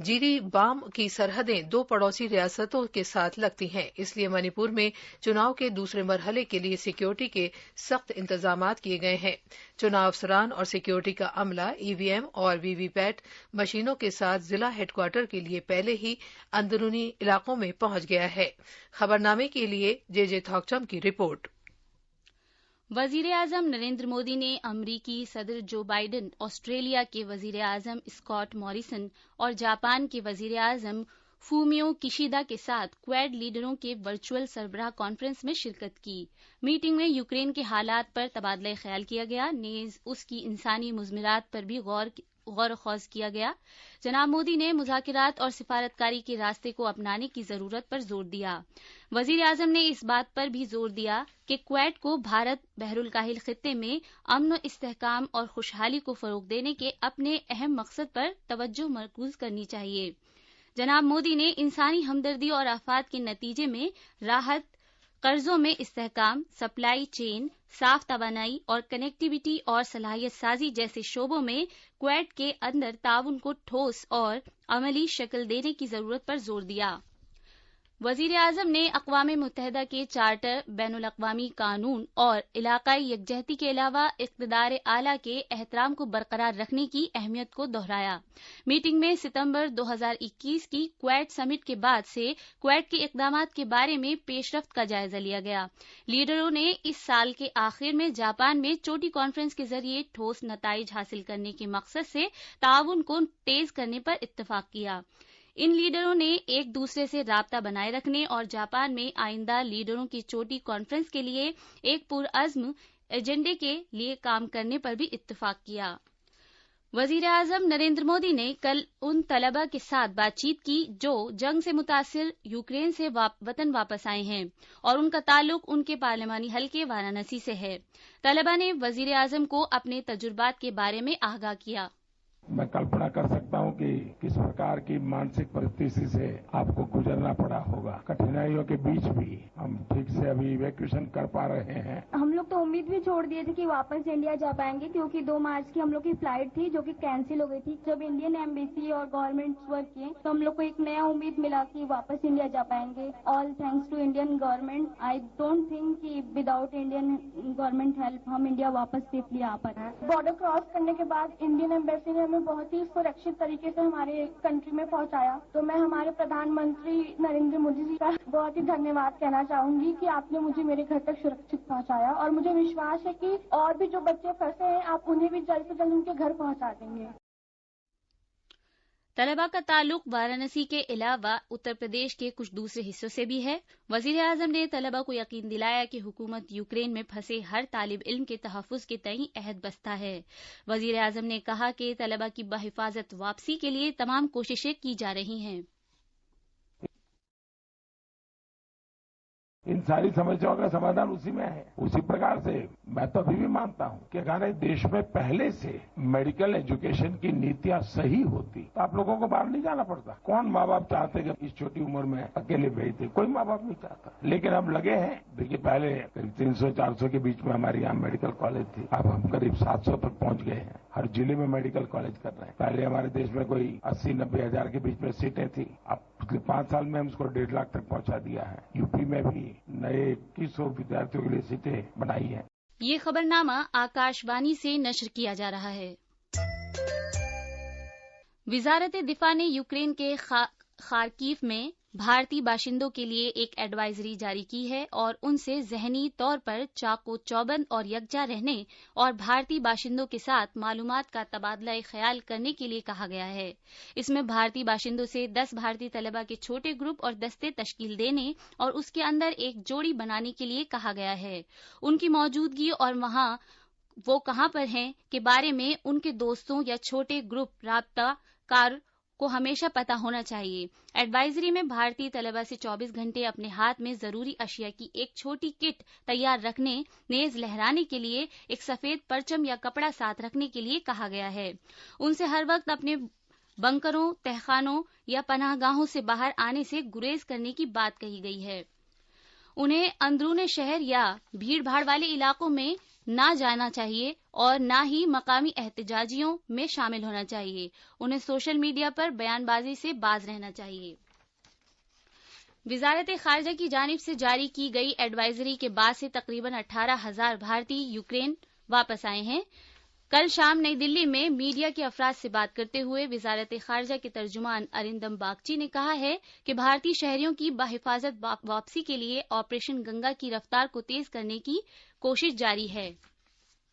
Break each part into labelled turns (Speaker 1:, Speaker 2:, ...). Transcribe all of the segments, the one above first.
Speaker 1: جیری بام کی سرحدیں دو پڑوسی ریاستوں کے ساتھ لگتی ہیں، اس لیے منی پور میں چناؤ کے دوسرے مرحلے کے لیے سیکیورٹی کے سخت انتظامات کیے گئے ہیں۔ چناؤ افسران اور سیکیورٹی کا عملہ ای وی ایم اور وی وی پیٹ مشینوں کے ساتھ ضلع ہیڈ کوارٹر کے لیے پہلے ہی اندرونی علاقوں میں پہنچ گیا ہے۔ خبرنامے کے لیے جے جے تھاکچم کی رپورٹ۔
Speaker 2: وزیر اعظم نریندر مودی نے امریکی صدر جو بائیڈن، آسٹریلیا کے وزیر اعظم اسکاٹ موریسن اور جاپان کے وزیر اعظم فومیو کشیدا کے ساتھ کویڈ لیڈروں کے ورچوئل سربراہ کانفرنس میں شرکت کی۔ میٹنگ میں یوکرین کے حالات پر تبادلہ خیال کیا گیا، نیز اس کی انسانی مضمرات پر بھی غور و خوض کیا گیا۔ جناب مودی نے مذاکرات اور سفارتکاری کے راستے کو اپنانے کی ضرورت پر زور دیا۔ وزیر اعظم نے اس بات پر بھی زور دیا کہ کویت کو بھارت بحر الکاہل خطے میں امن و استحکام اور خوشحالی کو فروغ دینے کے اپنے اہم مقصد پر توجہ مرکوز کرنی چاہیے۔ جناب مودی نے انسانی ہمدردی اور آفات کے نتیجے میں راحت، قرضوں میں استحکام، سپلائی چین، صاف توانائی اور کنیکٹیویٹی اور صلاحیت سازی جیسے شعبوں میں کویت کے اندر تعاون کو ٹھوس اور عملی شکل دینے کی ضرورت پر زور دیا۔ وزیر اعظم نے اقوام متحدہ کے چارٹر، بین الاقوامی قانون اور علاقائی یکجہتی کے علاوہ اقتدار اعلیٰ کے احترام کو برقرار رکھنے کی اہمیت کو دہرایا۔ میٹنگ میں ستمبر 2021 کی کویت سمٹ کے بعد سے کویت کے اقدامات کے بارے میں پیش رفت کا جائزہ لیا گیا۔ لیڈروں نے اس سال کے آخر میں جاپان میں چوٹی کانفرنس کے ذریعے ٹھوس نتائج حاصل کرنے کے مقصد سے تعاون کو تیز کرنے پر اتفاق کیا۔ ان لیڈروں نے ایک دوسرے سے رابطہ بنائے رکھنے اور جاپان میں آئندہ لیڈروں کی چوٹی کانفرنس کے لیے ایک پرعزم ایجنڈے کے لیے کام کرنے پر بھی اتفاق کیا۔ وزیر اعظم نریندر مودی نے کل ان طلباء کے ساتھ بات چیت کی جو جنگ سے متاثر یوکرین سے وطن واپس آئے ہیں اور ان کا تعلق ان کے پارلیمانی حلقے وارانسی سے ہے۔ طلباء نے وزیر اعظم کو اپنے تجربات کے بارے میں آگاہ کیا۔
Speaker 3: میں کلپنا کر سکتا ہوں کہ کس پرکار کی مانسک پرستھتی سے آپ کو گزرنا پڑا ہوگا۔ کٹھنائیوں کے بیچ بھی ہم ٹھیک سے ابھی ایویکویشن کر پا رہے ہیں۔
Speaker 4: ہم لوگ تو امید بھی چھوڑ دیے تھے کہ واپس انڈیا جا پائیں گے، کیونکہ 2 مارچ کی ہم لوگ کی فلائٹ تھی جو کہ کینسل ہو گئی تھی۔ جب انڈین ایمبیسی اور گورنمنٹ ورک کیے تو ہم لوگ کو ایک نیا امید ملا کہ واپس انڈیا جا پائیں گے۔ All thanks to Indian government. I don't think کہ وداؤٹ انڈین گورنمنٹ ہیلپ ہم انڈیا واپس سیفلی آ پائیں۔ بارڈر کراس کرنے کے بعد انڈین ایمبیسی نے ہمیں بہت ہی سرکشت طریقے سے ہمارے کنٹری میں پہنچایا، تو میں ہمارے پردھان منتری نریندر مودی جی کا بہت ہی دھنیہ واد کہنا چاہوں گی کہ آپ نے مجھے میرے گھر تک سرکشت پہنچایا، اور مجھے وشواس ہے کہ اور بھی جو بچے پھنسے ہیں آپ انہیں بھی جلد سے جلد ان کے گھر پہنچا دیں گے۔
Speaker 2: طلباء کا تعلق وارانسی کے علاوہ اتر پردیش کے کچھ دوسرے حصوں سے بھی ہے۔ وزیر اعظم نے طلباء کو یقین دلایا کہ حکومت یوکرین میں پھنسے ہر طالب علم کے تحفظ کے تئیں عہد بستہ ہے۔ وزیر اعظم نے کہا کہ طلباء کی بحفاظت واپسی کے لیے تمام کوششیں کی جا رہی ہیں۔
Speaker 3: ان ساری سمسیاؤں کا سمادھان اسی میں ہے۔ اسی پرکار سے میں تو ابھی بھی مانتا ہوں کہ ہمارے دیش میں پہلے سے میڈیکل ایجوکیشن کی نیتیاں صحیح ہوتی تو آپ لوگوں کو باہر نہیں جانا پڑتا۔ کون ماں باپ چاہتے کہ اس چھوٹی عمر میں اکیلے بھیج دے؟ کوئی ماں باپ نہیں چاہتا، لیکن ہم لگے ہیں۔ دیکھیے پہلے قریب 300-400 کے بیچ میں ہمارے یہاں میڈیکل کالج تھی، اب ہم قریب 700 تک پہنچ گئے ہیں۔ ہر ضلع میں میڈیکل کالج کر رہے ہیں۔ پہلے ہمارے دیش میں کوئی 80-90 ہزار کے بیچ میں سیٹیں تھیں، اب پچھلے 5 سال میں ہم اس کو 1.5 لاکھ تک پہنچا دیا ہے۔ یو پی میں بھی نئے 2100 ودیارتھیوں کے لیے سیٹیں بنائی ہیں۔
Speaker 2: یہ خبرنامہ آکاش وانی سے نشر کیا جا رہا ہے۔ وزارت دفاع نے یوکرین کے خارکیف میں بھارتی باشندوں کے لیے ایک ایڈوائزری جاری کی ہے اور ان سے ذہنی طور پر چاق و چوبند اور یکجا رہنے اور بھارتی باشندوں کے ساتھ معلومات کا تبادلہ خیال کرنے کے لیے کہا گیا ہے۔ اس میں بھارتی باشندوں سے 10 بھارتی طلباء کے چھوٹے گروپ اور دستے تشکیل دینے اور اس کے اندر ایک جوڑی بنانے کے لیے کہا گیا ہے۔ ان کی موجودگی اور وہ کہاں پر ہیں کے بارے میں ان کے دوستوں یا چھوٹے گروپ رابطہ کار کو ہمیشہ پتہ ہونا چاہیے۔ ایڈوائزری میں بھارتی طلباء سے 24 گھنٹے اپنے ہاتھ میں ضروری اشیاء کی ایک چھوٹی کٹ تیار رکھنے، نیز لہرانے کے لیے ایک سفید پرچم یا کپڑا ساتھ رکھنے کے لیے کہا گیا ہے۔ ان سے ہر وقت اپنے بنکروں، تہخانوں یا پناہ گاہوں سے باہر آنے سے گریز کرنے کی بات کہی گئی ہے۔ انہیں اندرون شہر یا بھیڑ بھاڑ والے علاقوں میں نہ جانا چاہیے اور نہ ہی مقامی احتجاجیوں میں شامل ہونا چاہیے. انہیں سوشل میڈیا پر بیان بازی سے باز رہنا چاہیے. وزارت خارجہ کی جانب سے جاری کی گئی ایڈوائزری کے بعد سے تقریباً 18,000 بھارتی یوکرین واپس آئے ہیں. کل شام نئی دلی میں میڈیا کے افراد سے بات کرتے ہوئے وزارت خارجہ کے ترجمان ارندم باگچی نے کہا ہے کہ بھارتی شہریوں کی بحفاظت واپسی کے لیے آپریشن گنگا کی رفتار کو تیز کرنے کی کوشش جاری ہے.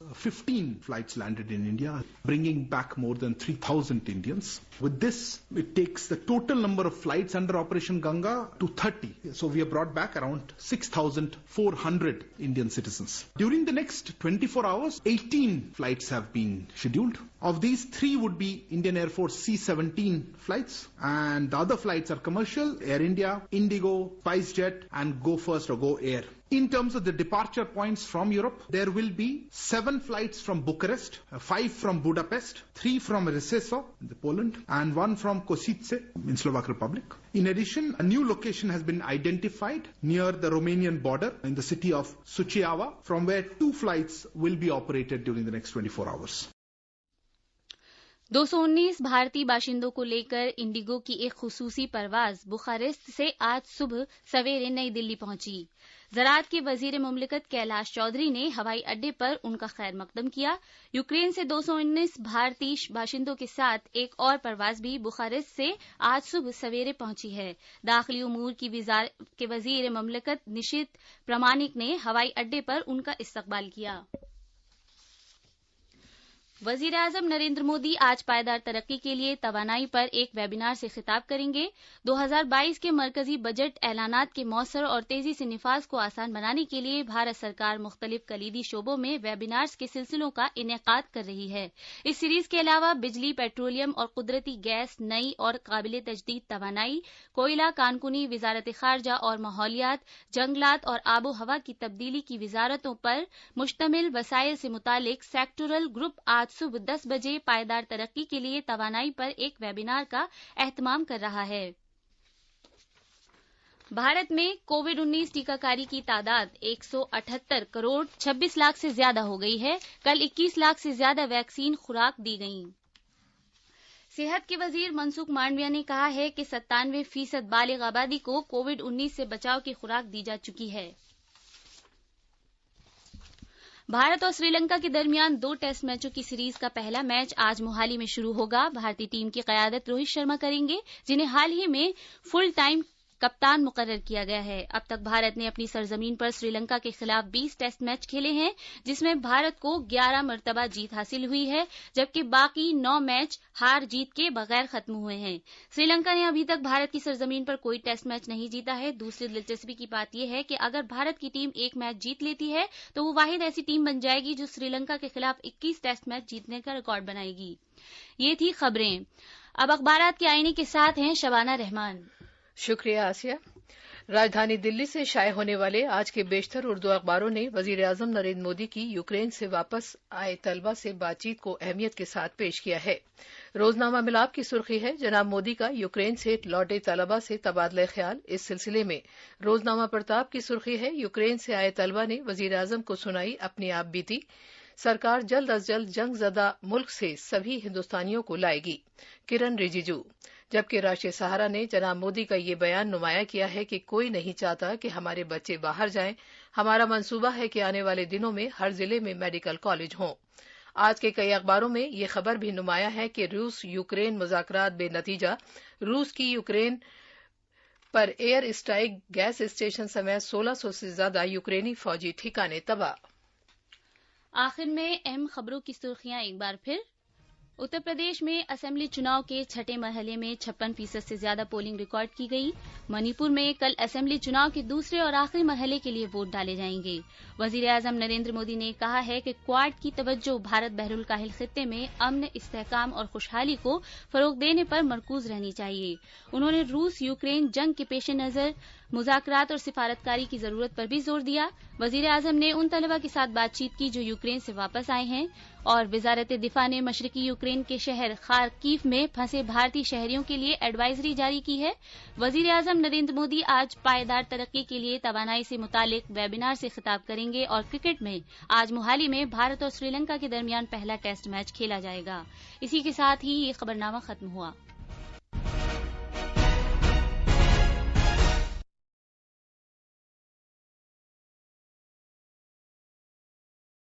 Speaker 5: 15 flights landed in India, bringing back more than 3,000 Indians. With this, it takes the total number of flights under Operation Ganga to 30. So we have brought back around 6,400 Indian citizens. During the next 24 hours, 18 flights have been scheduled. Of these, 3 would be Indian Air Force C-17 flights, and the other flights are commercial, Air India, Indigo, SpiceJet, and Go First or Go Air. In terms of the departure points from Europe, there will be 7 flights from Bucharest, 5 from Budapest, 3 from Rzeszów in Poland, and 1 from Kosice in Slovak Republic. In addition, a new location has been identified near the Romanian border in the city of Suceava, from where 2 flights will be operated during the next 24 hours.
Speaker 2: 219 بھارتی باشندوں کو لے کر Indigo کی ایک خصوصی پرواز Bucharest سے آج صبح سویرے نئی دلی پہنچی. زراعت کے وزیر مملکت کیلاش چودھری نے ہوائی اڈے پر ان کا خیر مقدم کیا. یوکرین سے 219 بھارتی باشندوں کے ساتھ ایک اور پرواز بھی بخارسٹ سے آج صبح سویرے پہنچی ہے. داخلی امور کے وزیر مملکت نشت پرمانک نے ہوائی اڈے پر ان کا استقبال کیا. وزیر اعظم نریندر مودی آج پائیدار ترقی کے لیے توانائی پر ایک ویبینار سے خطاب کریں گے. 2022 کے مرکزی بجٹ اعلانات کے مؤثر اور تیزی سے نفاذ کو آسان بنانے کے لیے بھارت سرکار مختلف کلیدی شعبوں میں ویبینارز کے سلسلوں کا انعقاد کر رہی ہے. اس سیریز کے علاوہ بجلی، پیٹرولیم اور قدرتی گیس، نئی اور قابل تجدید توانائی، کوئلہ، کانکنی، وزارت خارجہ اور ماحولیات، جنگلات اور آب و ہوا کی تبدیلی کی وزارتوں پر مشتمل وسائل سے متعلق سیکٹورل گروپ آج صبح 10 بجے پائیدار ترقی کے لیے توانائی پر ایک ویبینار کا اہتمام کر رہا ہے. بھارت میں کووڈ-19 ٹیکہ کاری کی تعداد 178 کروڑ 26 لاکھ سے زیادہ ہو گئی ہے. کل 21 لاکھ سے زیادہ ویکسین خوراک دی گئیں. صحت کے وزیر منسکھ مانڈویا نے کہا ہے کہ 97% بالغ آبادی کو کووڈ-19 سے بچاؤ کی خوراک دی جا چکی ہے. بھارت اور سری لنکا کے درمیان 2 ٹیسٹ میچوں کی سیریز کا پہلا میچ آج موہالی میں شروع ہوگا. بھارتی ٹیم کی قیادت روہت شرما کریں گے، جنہیں حال ہی میں فل ٹائم کپتان مقرر کیا گیا ہے. اب تک بھارت نے اپنی سرزمین پر سری لنکا کے خلاف 20 ٹیسٹ میچ کھیلے ہیں، جس میں بھارت کو 11 مرتبہ جیت حاصل ہوئی ہے، جبکہ باقی 9 میچ ہار جیت کے بغیر ختم ہوئے ہیں. سری لنکا نے ابھی تک بھارت کی سرزمین پر کوئی ٹیسٹ میچ نہیں جیتا ہے. دوسری دلچسپی کی بات یہ ہے کہ اگر بھارت کی ٹیم ایک میچ جیت لیتی ہے تو وہ واحد ایسی ٹیم بن جائے گی جو سری لنکا کے خلاف 21 ٹیسٹ میچ جیتنے کا ریکارڈ بنائے گی. یہ تھی خبریں. اب اخبارات کے آئینے کے ساتھ ہیں شبانہ رحمان.
Speaker 1: شکریہ آسیہ. راجدھانی دلی سے شائع ہونے والے آج کے بیشتر اردو اخباروں نے وزیر اعظم نریندر مودی کی یوکرین سے واپس آئے طلبہ سے بات چیت کو اہمیت کے ساتھ پیش کیا ہے. روزنامہ ملاب کی سرخی ہے جناب مودی کا یوکرین سے لوٹے طلبہ سے تبادلہ خیال. اس سلسلے میں روزنامہ پرتاپ کی سرخی ہے یوکرین سے آئے طلبہ نے وزیر اعظم کو سنائی اپنی آپ بیتی. سرکار جلد از جلد جنگ زدہ ملک سے سبھی ہندوستانیوں کو لائے گی. کرن رجیجو. جبکہ راشٹریہ سہارا نے جناب مودی کا یہ بیان نمایاں کیا ہے کہ کوئی نہیں چاہتا کہ ہمارے بچے باہر جائیں. ہمارا منصوبہ ہے کہ آنے والے دنوں میں ہر ضلع میں میڈیکل کالج ہوں. آج کے کئی اخباروں میں یہ خبر بھی نمایاں ہے کہ روس یوکرین مذاکرات بے نتیجہ. روس کی یوکرین پر ایئر اسٹرائک، گیس اسٹیشن سمیت 1600 سے زیادہ یوکرینی فوجی ٹھکانے تباہ.
Speaker 2: آخر میں اہم خبروں کی سرخیاں ایک بار پھر. اتر پردیش میں اسمبلی چناؤ کے چھٹے مرحلے میں 56% سے زیادہ پولنگ ریکارڈ کی گئی. منی پور میں کل اسمبلی چناؤ کے دوسرے اور آخری مرحلے کے لیے ووٹ ڈالے جائیں گے. وزیر اعظم نریندر مودی نے کہا ہے کہ کوواڈ کی توجہ بھارت بحر الکاہل خطے میں امن، استحکام اور خوشحالی کو فروغ دینے پر مرکوز رہنی چاہیے. انہوں نے روس یوکرین جنگ کے پیش نظر مذاکرات اور سفارتکاری کی ضرورت پر بھی زور دیا. وزیر اعظم نے ان طلبہ کے ساتھ بات چیت کی جو یوکرین سے واپس آئے ہیں. اور وزارت دفاع نے مشرقی یوکرین کے شہر خارکیف میں پھنسے بھارتی شہریوں کے لیے ایڈوائزری جاری کی ہے۔ وزیر اعظم نریندر مودی آج پائیدار ترقی کے لیے توانائی سے متعلق ویبینار سے خطاب کریں گے اور کرکٹ میں آج موہالی میں بھارت اور سری لنکا کے درمیان پہلا ٹیسٹ میچ کھیلا جائے گا۔ اسی کے ساتھ ہی یہ خبرنامہ ختم ہوا۔